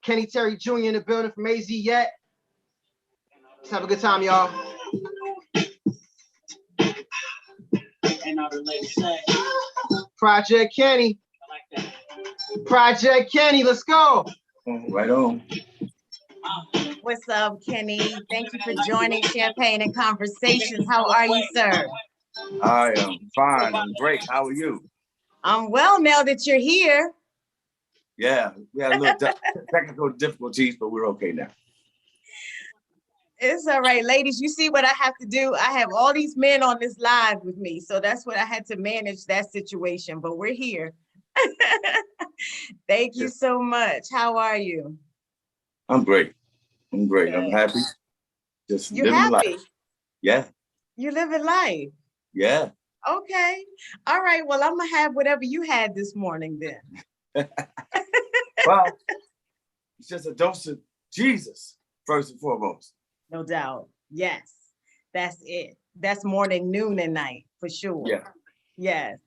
Kenny Terry Jr. in the building from AZ Yet. Let's have a good time, y'all. Project Kenny. Project Kenny, let's go. Right on. What's up, Kenny? Thank you for joining Champagne and Conversations. How are you, sir? I am fine. I'm great. How are you? I'm well now that you're here. Yeah, we had a little technical difficulties, but we're okay now. It's all right, ladies. You see what I have to do? I have all these men on this live with me, so that's what I had to manage that situation, but we're here. Thank you so much. How are you? I'm great. I'm great. Good. I'm happy. Just You're living happy? life. Yeah. You're living life? Yeah. Okay. All right. Well, I'm going to have whatever you had this morning then. Well, it's just a dose of Jesus, first and foremost. No doubt. Yes. That's it. That's morning, noon, and night for sure. Yeah. Yes.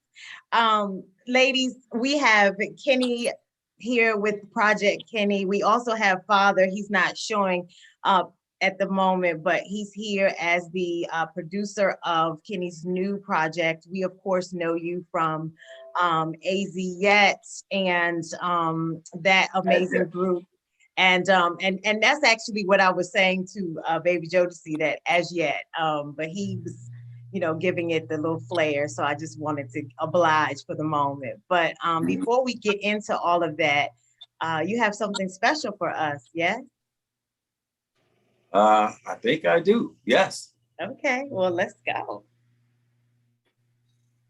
Ladies, we have Kenny here with Project Kenny. We also have Father. He's not showing up at the moment, but he's here as the producer of Kenny's new project. We, of course, know you from AZ Yet and that amazing group. And that's actually what I was saying to Baby Jodeci, that As Yet, but he was, giving it the little flair. So I just wanted to oblige for the moment. But before we get into all of that, you have something special for us, yes? I think I do. Yes. Okay. Well, let's go.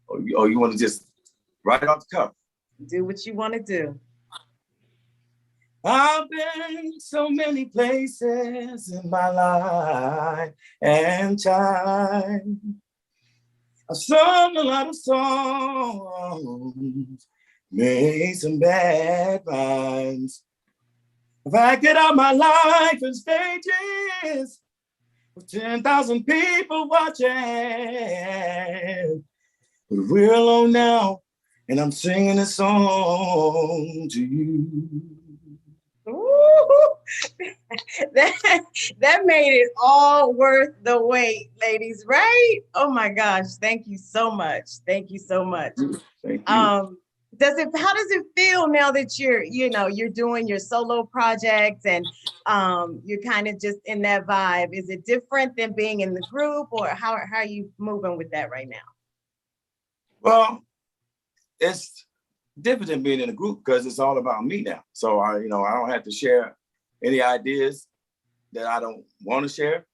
Oh, you want to just write off the cuff? Do what you want to do. I've been so many places in my life and time. I've sung a lot of songs, made some bad rhymes. I've acted out my life in stages with 10,000 people watching. But we're alone now, and I'm singing a song to you. Ooh, that made it all worth the wait, ladies, right? Oh my gosh, thank you so much. Thank you so much. Thank you. How does it feel now that you're doing your solo projects and you're kind of just in that vibe? Is it different than being in the group, or how are you moving with that right now? Well, it's different than being in a group because it's all about me now. So I don't have to share any ideas that I don't want to share,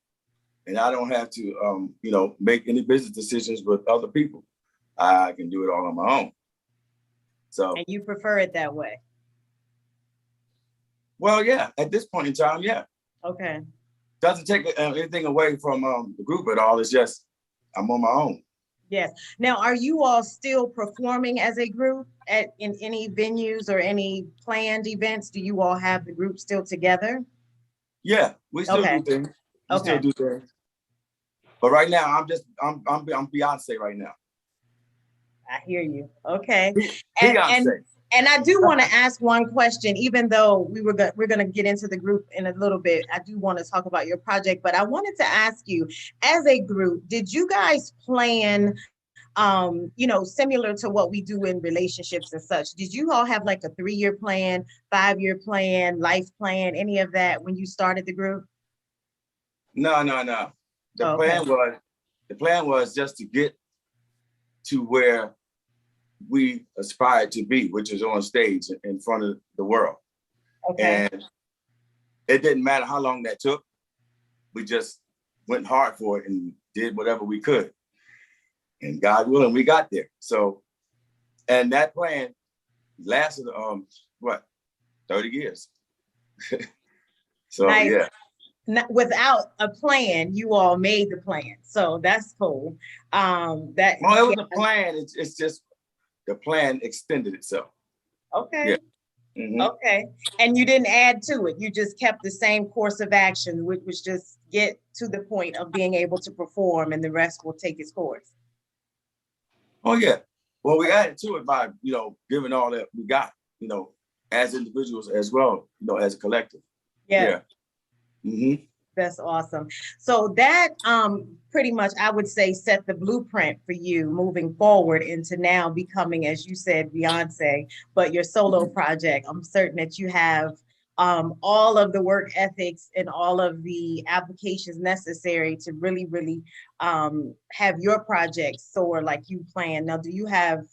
and I don't have to make any business decisions with other people. I can do it all on my own. So. And you prefer it that way? Well, yeah. At this point in time, yeah. Okay. Doesn't take anything away from the group at all. It's just I'm on my own. Yes. Now, are you all still performing as a group in any venues or any planned events? Do you all have the group still together? Yeah, we still do things. We still do things. But right now, I'm Beyonce right now. I hear you. Okay. Beyonce. And I do want to ask one question, even though we're going to get into the group in a little bit. I do want to talk about your project, but I wanted to ask you, as a group, did you guys plan, similar to what we do in relationships and such? Did you all have like a 3-year plan, 5-year plan, life plan, any of that when you started the group? No. The plan was just to get to where we aspired to be, which is on stage in front of the world. Okay. And it didn't matter how long that took. We just went hard for it and did whatever we could. And God willing, we got there. So, and that plan lasted, 30 years. So, nice. Yeah. Without a plan, you all made the plan. So that's cool. It was a plan. It's just the plan extended itself. Okay. Yeah. Mm-hmm. Okay. And you didn't add to it. You just kept the same course of action, which was just get to the point of being able to perform, and the rest will take its course. Oh, yeah. Well, we added to it by, giving all that we got, as individuals as well, you know, as a collective. Yeah. Mm-hmm. That's awesome. So that pretty much, I would say, set the blueprint for you moving forward into now becoming, as you said, Beyonce, but your solo project. I'm certain that you have all of the work ethics and all of the applications necessary to really, really have your project soar like you plan. Now, do you have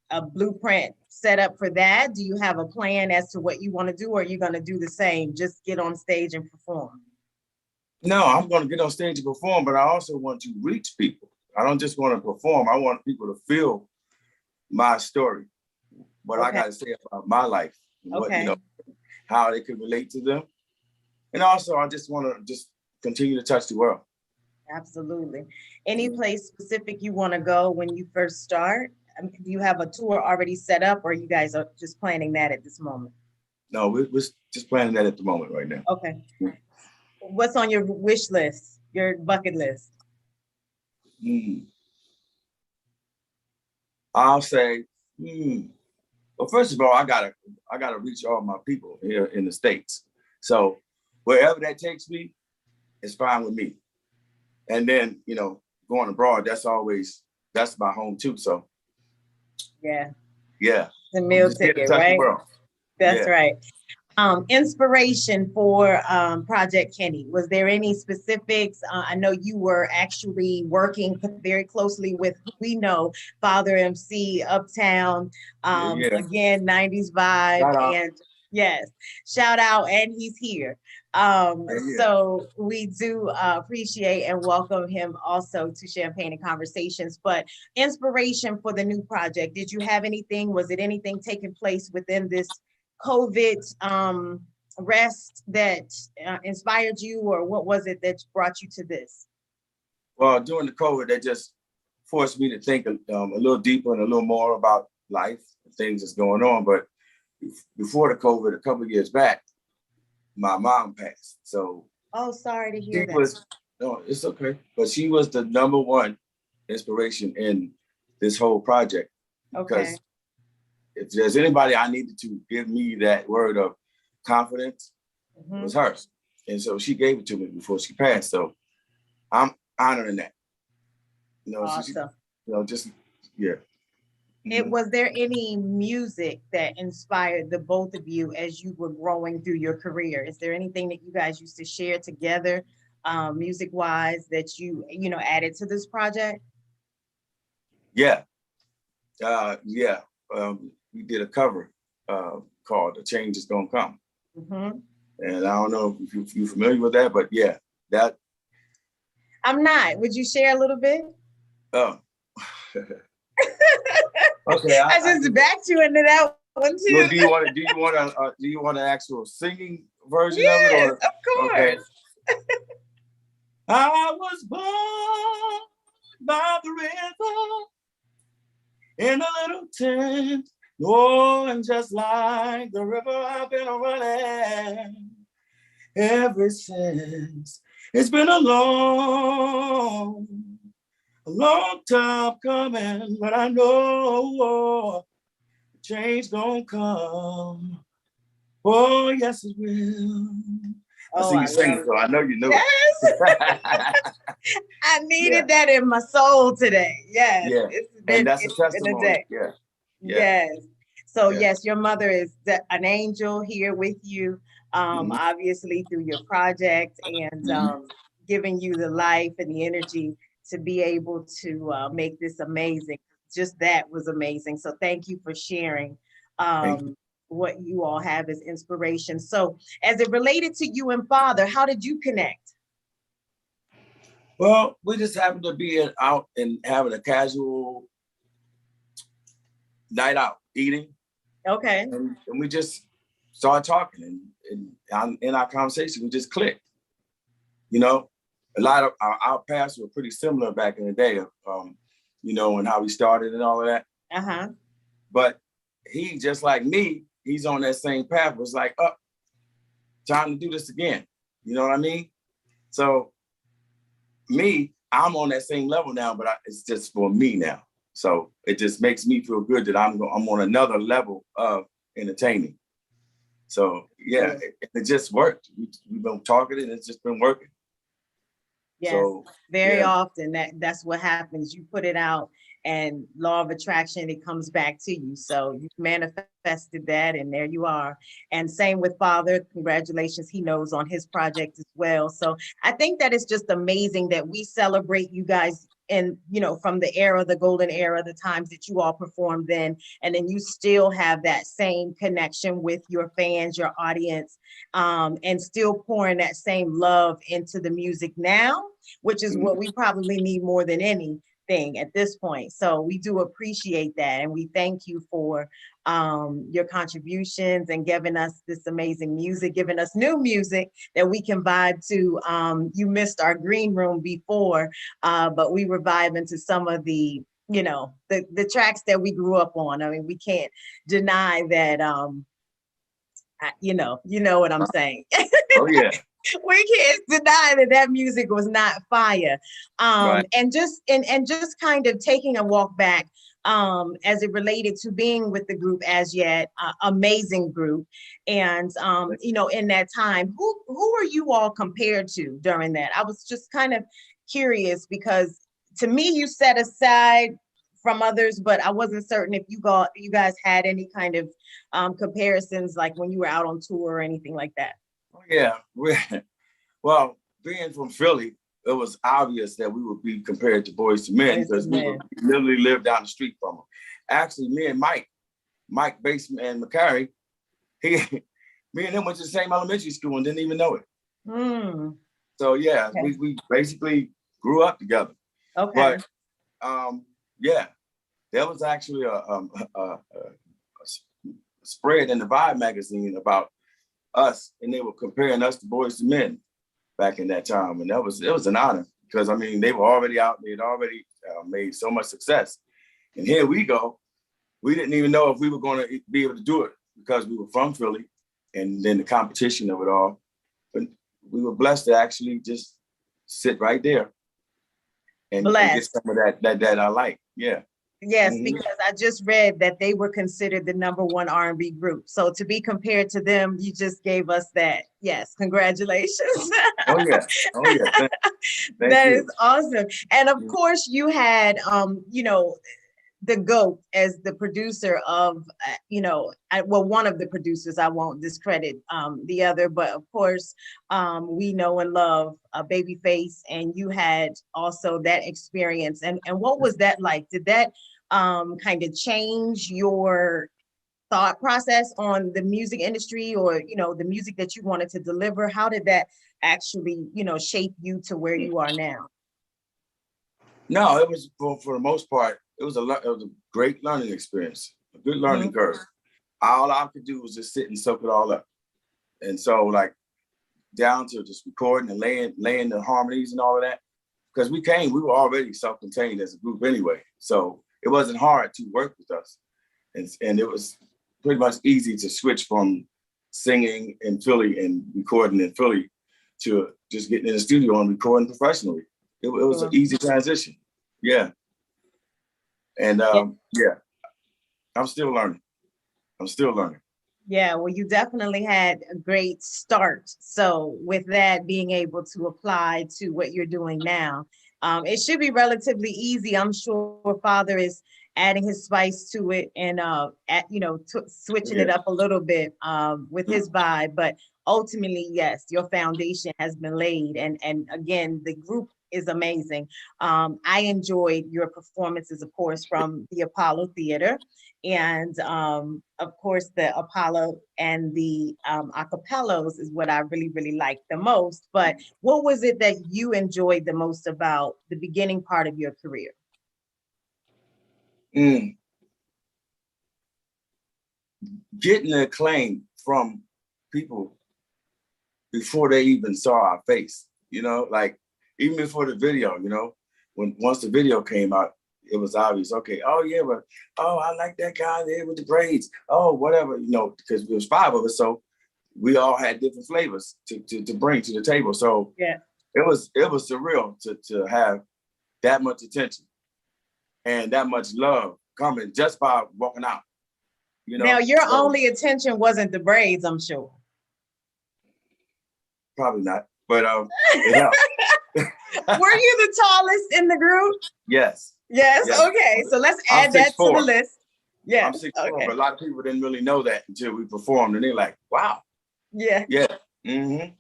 a blueprint set up for that? Do you have a plan as to what you want to do, or are you going to do the same, just get on stage and perform? No, I'm going to get on stage and perform, but I also want to reach people. I don't just want to perform. I want people to feel my story, what I got to say about my life, what, you know, how they can relate to them. And also, I just want to just continue to touch the world. Absolutely. Any place specific you want to go when you first start? I mean, do you have a tour already set up, or you guys are just planning that at this moment? No, we're just planning that at the moment right now. Okay. What's on your wish list, your bucket list? I'll say, well, first of all, I gotta reach all my people here in the States. So wherever that takes me, it's fine with me. And then, you know, going abroad, that's my home too. So yeah, the meal ticket, right? That's right. Inspiration for Project Kenny. Was there any specifics? I know you were actually working very closely with who we know, Father MC, Uptown, again, 90s vibe. And yes, shout out, and he's here. So we do appreciate and welcome him also to Champagne and Conversations. But inspiration for the new project, did you have anything? Was it anything taking place within this COVID rest that inspired you, or what was it that brought you to this? Well, during the COVID, that just forced me to think a little deeper and a little more about life and things that's going on. But before the COVID, a couple of years back, my mom passed. So sorry to hear that. No, it's okay. But she was the number one inspiration in this whole project. Because if there's anybody I needed to give me that word of confidence, it was hers. And so she gave it to me before she passed. So I'm honoring that. You know, awesome. Was there any music that inspired the both of you as you were growing through your career? Is there anything that you guys used to share together, music-wise, that you added to this project? We did a cover called "The Change Is Gonna Come," and I don't know if you're familiar with that, but that. I'm not. Would you share a little bit? Oh. Okay. I just backed you into that one too. Well, do you want an actual singing version of it? Yes, of course. Okay. I was born by the river in a little tent. Oh, and just like the river, I've been running ever since. It's been a long time coming, but I know change gonna come. Oh, yes, it will. I see you singing, so I know you know. Yes. I needed that in my soul today. Yes. Yeah. And that's a testimony. Yes. So yes, your mother is an angel here with you, obviously through your project, and giving you the life and the energy to be able to make this amazing. Just that was amazing. So thank you for sharing what you all have as inspiration. So as it related to you and Father, how did you connect? Well, we just happened to be out and having a casual night out eating. Okay. And we just started talking, and in our conversation, we just clicked. You know, a lot of our paths were pretty similar back in the day, and how we started and all of that. But he, just like me, he's on that same path. Was like, time to do this again. You know what I mean? So I'm on that same level now, but it's just for me now. So it just makes me feel good that I'm on another level of entertaining. So yeah, it just worked. We've been talking and it's just been working. Yes, So very yeah. often that's what happens. You put it out and law of attraction, it comes back to you. So you manifested that and there you are. And same with Father, congratulations. He knows on his project as well. So I think that it's just amazing that we celebrate you guys and, you know, from the era, the golden era, the times that you all performed then, and then you still have that same connection with your fans, your audience, and still pouring that same love into the music now, which is what we probably need more than anything at this point. So we do appreciate that. And we thank you for your contributions and giving us this amazing music, giving us new music that we can vibe to. You missed our green room before, but we were vibing to some of the, you know, the tracks that we grew up on. I mean, we can't deny that, you know what I'm saying. Oh yeah. We can't deny that that music was not fire. Right. And just kind of taking a walk back as it related to being with the group As Yet, amazing group. And you know, in that time, who are you all compared to during that? I was just kind of curious because to me, you set aside from others, but I wasn't certain if you guys had any kind of comparisons, like when you were out on tour or anything like that. Oh, yeah. Well, being from Philly, it was obvious that we would be compared to Boyz II Men because we literally lived down the street from them. Actually, me and Mike Bassman McCary, me and him went to the same elementary school and didn't even know it. Mm. So yeah, Okay. we basically grew up together. Okay. But yeah, there was actually a spread in the Vibe magazine about us, and they were comparing us to Boyz II Men back in that time, and it was an honor because I mean they were already out, they had already made so much success, and here we go. We didn't even know if we were going to be able to do it because we were from Philly, and then the competition of it all. But we were blessed to actually just sit right there and get some of that I like. Yeah. Yes, because I just read that they were considered the #1 R&B group. So to be compared to them, you just gave us that. Yes, congratulations. Oh yeah, oh yeah. Thank That you. is awesome. And of course, you had, you know, the GOAT as the producer of, you know, well, one of the producers. I won't discredit the other, but of course, we know and love Babyface, and you had also that experience. And what was that like? Did that kind of change your thought process on the music industry, or, you know, the music that you wanted to deliver? How did that actually, you know, shape you to where you are now? No, it was for the most part, it was a great learning experience, a good learning curve. All I could do was just sit and soak it all up. And so like down to just recording and laying the harmonies and all of that. Because we were already self-contained as a group anyway. So it wasn't hard to work with us. And it was pretty much easy to switch from singing in Philly and recording in Philly to just getting in the studio and recording professionally. It was an easy transition. Yeah. And yeah, I'm still learning. Yeah, well, you definitely had a great start. So with that, being able to apply to what you're doing now, it should be relatively easy. I'm sure Father is adding his spice to it and you know, switching it up a little bit with his vibe. But ultimately, yes, your foundation has been laid. And again, the group is amazing. I enjoyed your performances, of course, from the Apollo Theater, and of course the Apollo and the acapellas is what I really, really liked the most. But what was it that you enjoyed the most about the beginning part of your career? Getting the acclaim from people before they even saw our face, you know, like even before the video, you know, once the video came out, it was obvious. Okay, oh yeah, but oh, I like that guy there with the braids. Oh, whatever, you know, because there was 5 of us, so we all had different flavors to bring to the table. So yeah, it was surreal to have that much attention and that much love coming just by walking out. you know. Now, your So, only attention wasn't the braids, I'm sure. probably not, but it helped. Were you the tallest in the group? Yes. Yes. Yes. Okay. So let's I'm add that to the 6'4". list. Yeah. I'm 6'4", Okay. but a lot of people didn't really know that until we performed, and they're like, "Wow, Yeah. yeah." Mm-hmm.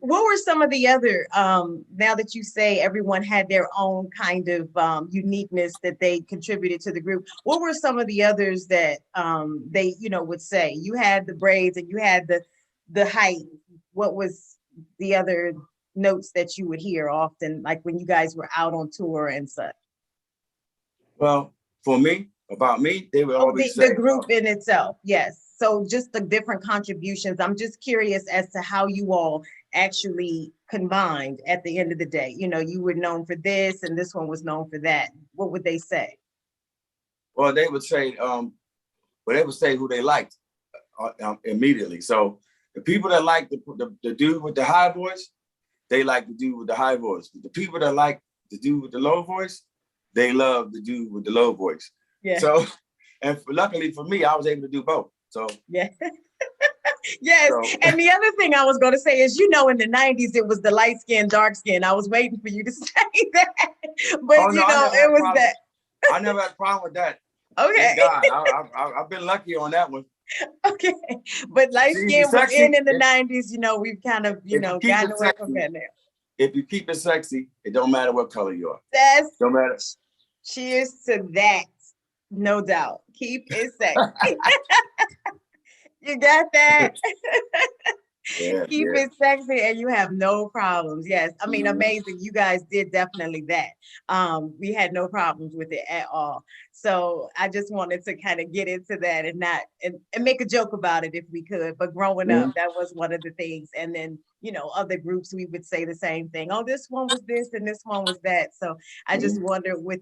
What were some of the other, now that you say everyone had their own kind of uniqueness that they contributed to the group, what were some of the others that they, would say? You had the braids and you had the height. What was the other notes that you would hear often, like when you guys were out on tour and such? Well, for me, about me, they would Oh, always the say, group in itself, yes. So just the different contributions. I'm just curious as to how you all actually combined at the end of the day. You were known for this and this one was known for that. What would they say? well, they would say, who they liked immediately. So the people that like the dude with the high voice, they like the dude with the high voice. The people that like the dude with the low voice, they love the dude with the low voice. Yeah. So, and luckily for me, I was able to do both. So yeah. Yes. So- And the other thing I was going to say is, in the 90s, it was the light skin, dark skin. I was waiting for you to say that. But, Oh, no, I never had it was problem. that. I never had a problem with that. Okay. Thank God. I've been lucky on that one. Okay. But light See, skin was sexy, in the 90s, we've kind of, If you keep gotten it away from sexy, that now. If you keep it sexy, it don't matter what color you are. That's Don't matter. cheers to that. No doubt. Keep it sexy. You got that? Yeah, Keep yeah. it sexy and you have no problems. Yes. I mean, Mhm. amazing. You guys did definitely that. We had no problems with it at all. So I just wanted to kind of get into that and not and make a joke about it if we could. But growing up, that was one of the things. And then, other groups, we would say the same thing. Oh, this one was this and this one was that. So I just wondered what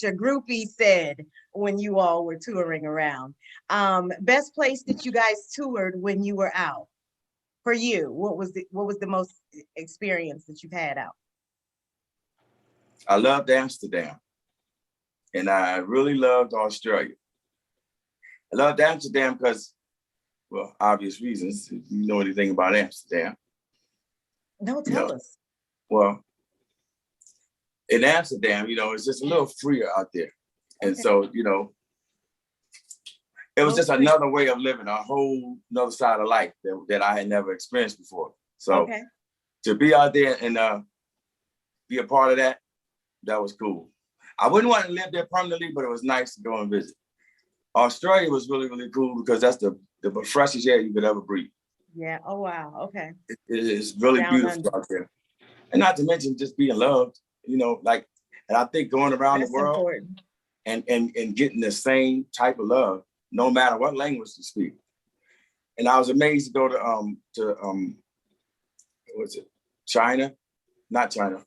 your groupie said when you all were touring around. Best place that you guys toured when you were out? For you, what was the most experience that you've had out? I loved Amsterdam, and I really loved Australia. I loved Amsterdam because, well, obvious reasons. If you know anything about Amsterdam. No, tell us. Well, in Amsterdam, it's just a little freer out there. And Okay. so, it was just Okay. another way of living, a whole another side of life that I had never experienced before. So Okay. to be out there and be a part of that was cool. I wouldn't want to live there permanently, but it was nice to go and visit. Australia was really, really cool because that's the freshest air you could ever breathe. Yeah. Oh wow. Okay. It is really Down beautiful under. out there. And not to mention just being loved, and I think going around That's the world important. and getting the same type of love, no matter what language you speak. And I was amazed to go to what's it? China, not China.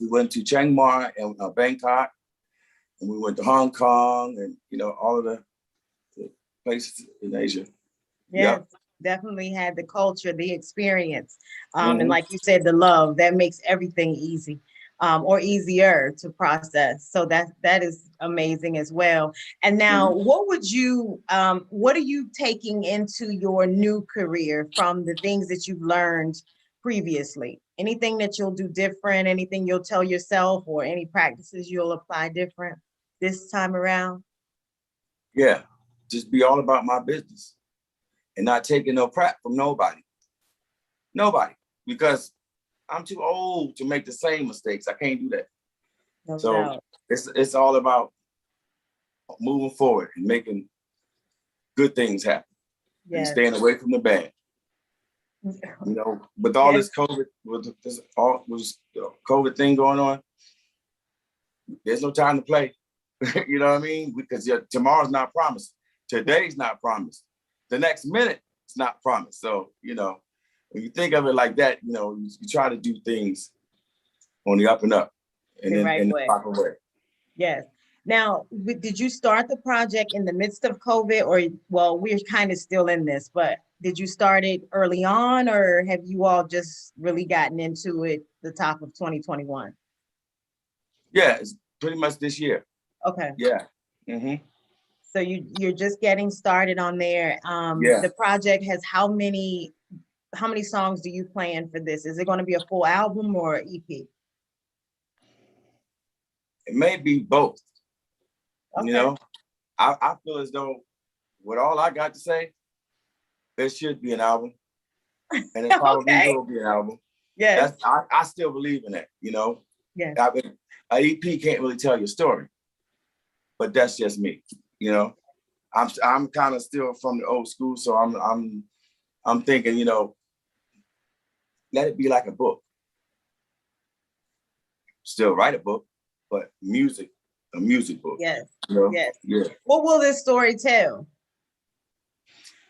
We went to Chiang Mai and Bangkok, and we went to Hong Kong, and all of the places in Asia. Yeah. Definitely had the culture, the experience. And Mhm. like you said, the love that makes everything easy. Or easier to process. So that is amazing as well. And now what are you taking into your new career from the things that you've learned previously? Anything that you'll do different, anything you'll tell yourself, or any practices you'll apply different this time around? Yeah, just be all about my business and not taking no crap from nobody. Nobody, because I'm too old to make the same mistakes. I can't do that. No So doubt. it's all about moving forward and making good things happen and Yes. staying away from the bad. With all this COVID, COVID thing going on, there's no time to play. You know what I mean? Because tomorrow's not promised. Today's not promised. The next minute it's not promised. So, when you think of it like that, you try to do things on the up and up and The in right the way. proper way. Yes. Now, did you start the project in the midst of COVID, or, well, we're kind of still in this, but did you start it early on, or have you all just really gotten into it the top of 2021? Yeah, it's pretty much this year. Okay. Yeah. Mm-hmm. So you're just getting started on there. Yeah. The project has how many songs do you plan for this? Is it going to be a full album or EP? It may be both. Okay. You know, I feel as though with all I got to say, there should be an album, and it probably Okay. will be an album. Yes. I still believe in that. You know, Yes. an EP can't really tell your story, but that's just me. You know, I'm kind of still from the old school, so I'm thinking, you know, let it be like a book. Still write a book, but a music book. Yes. You know? Yes. Yeah. What will this story tell?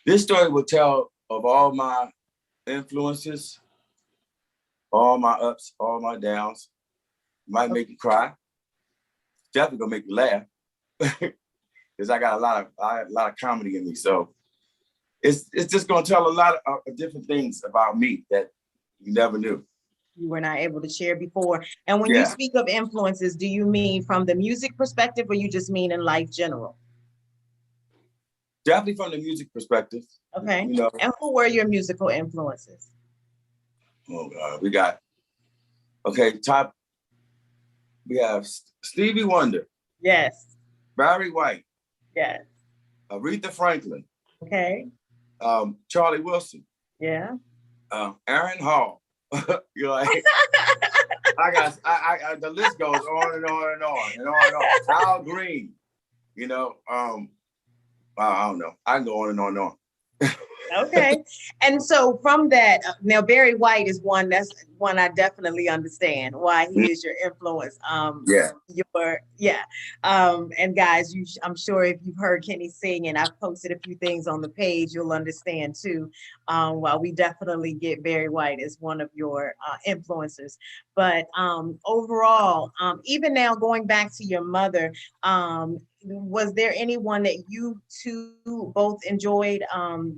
This story will tell of all my influences, all my ups, all my downs. Might make you cry. Definitely gonna make you laugh. Because I got a lot of comedy in me. So it's just gonna tell a lot of different things about me that you never knew. You were not able to share before. And when you speak of influences, do you mean from the music perspective or you just mean in life general? Definitely from the music perspective. Okay. You know. And who were your musical influences? Oh God, we got, we have Stevie Wonder. Yes. Barry White. Yes. Aretha Franklin. Okay. Charlie Wilson. Yeah. Aaron Hall. You know, I the list goes on and on and on and on and on. Al Green. You know, I don't know. I can go on and on and on. Okay. And so from that, now Barry White is that's one I definitely understand why he is your influence. And guys, I'm sure if you've heard Kenny sing, and I've posted a few things on the page, you'll understand too. While we definitely get Barry White as one of your influencers, but overall, even now going back to your mother, was there anyone that you two both enjoyed,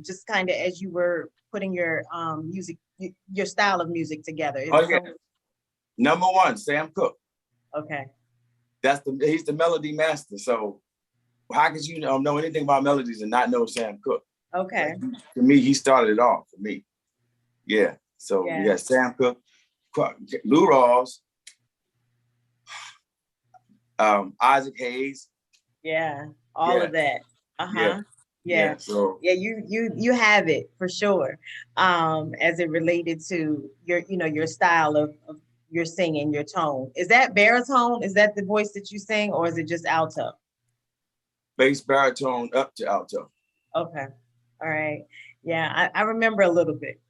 just kind of as you were putting your music, your style of music together? Number one, Sam Cooke. Okay. He's the melody master. So how could you know anything about melodies and not know Sam Cooke? Okay. Like, to me, he started it off for me. Yeah. So we got Sam Cooke, Lou Rawls, Isaac Hayes. Yeah, all of that. Yeah. So you have it for sure. As it related to your style of your singing, your tone. Is that baritone? Is that the voice that you sing, or is it just alto? Bass, baritone, up to alto. Okay. All right. Yeah, I remember a little bit.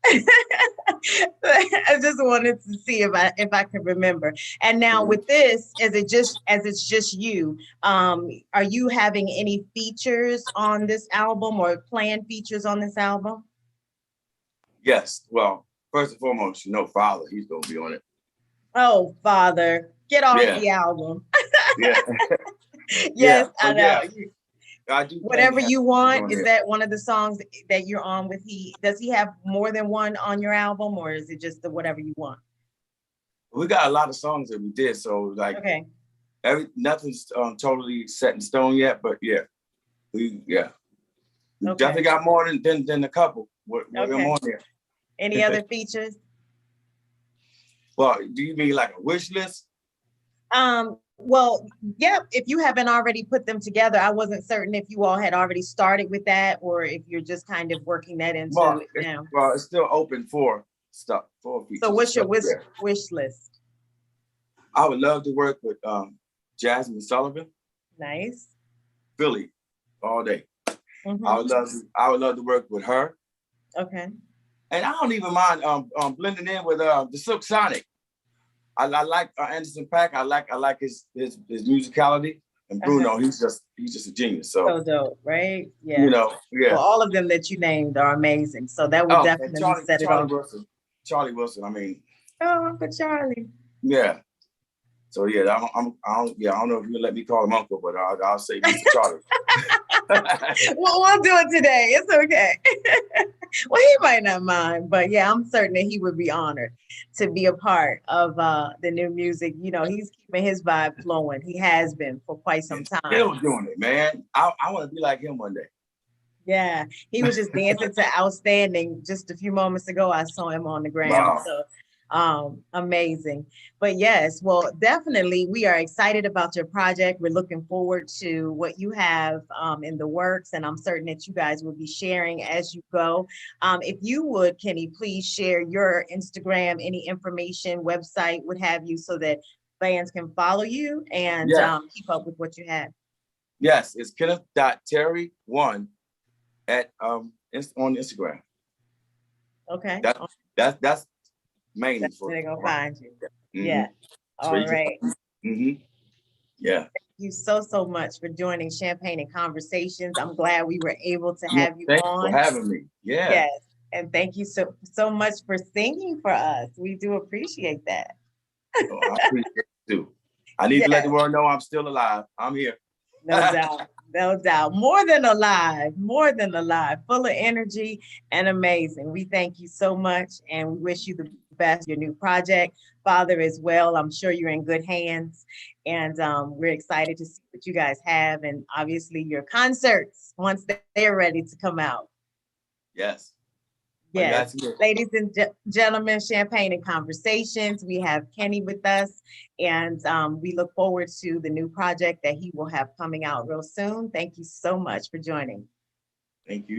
I just wanted to see if I could remember. And now with this, it's just you, are you having any features on this album or planned features on this album? Yes. Well, first and foremost, Father, he's gonna be on it. Oh, Father, get off the album. Yeah. Yes, I know. Yeah. I do. Whatever You Want, is that one of the songs that you're on with? Does he have more than one on your album, or is it just the Whatever You Want? We got a lot of songs that we did, so nothing's totally set in stone yet, but we definitely got more than a couple. We're on there. Any other features? Well, do you mean like a wish list? Well, yeah, if you haven't already put them together, I wasn't certain if you all had already started with that or if you're just kind of working that into it now. Well, it's still open for features. So what's your wish list? I would love to work with Jasmine Sullivan. Nice. Philly, all day. Mm-hmm. I would love to work with her. Okay. And I don't even mind blending in with the Silk Sonic. I like Anderson .Paak. I like his musicality, and Bruno. He's just a genius. So dope, right? Yeah. Well, all of them that you named are amazing. So that would definitely set it off. Charlie Wilson. I mean. Oh, Uncle Charlie. Yeah. So I don't know if you let me call him Uncle, but I'll say Mr. Charlie. We'll do it today. It's okay. Well, he might not mind, but yeah, I'm certain that he would be honored to be a part of the new music. You know, he's keeping his vibe flowing. He has been for quite some time. Still doing it, man. I want to be like him one day. Yeah, he was just dancing to Outstanding just a few moments ago. I saw him on the ground. Wow. So amazing. But yes, well, definitely we are excited about your project. We're looking forward to what you have in the works, and I'm certain that you guys will be sharing as you go. If you would, Kenny, please share your Instagram, any information, website, what have you, so that fans can follow you and Yeah. keep up with what you have. Yes, it's Kenneth.Terry1 at on Instagram. Okay. That's mainly That's for. where they're gonna find you. Mhm. Yeah. That's where All you can- right. Thank Yeah. you so much for joining Champagne and Conversations. I'm glad we were able to have you Thanks on. for having me. Yeah. Yes. And thank you so much for singing for us. We do appreciate that. Oh, I appreciate it too. I need to let the world know I'm still alive. I'm here. No doubt. No doubt. More than alive, full of energy and amazing. We thank you so much and we wish you the best, your new project. Father as well, I'm sure you're in good hands. And we're excited to see what you guys have and obviously your concerts once they're ready to come out. Yes. Yes, ladies and gentlemen, Champagne and Conversations. We have Kenny with us, and we look forward to the new project that he will have coming out real soon. Thank you so much for joining. Thank you.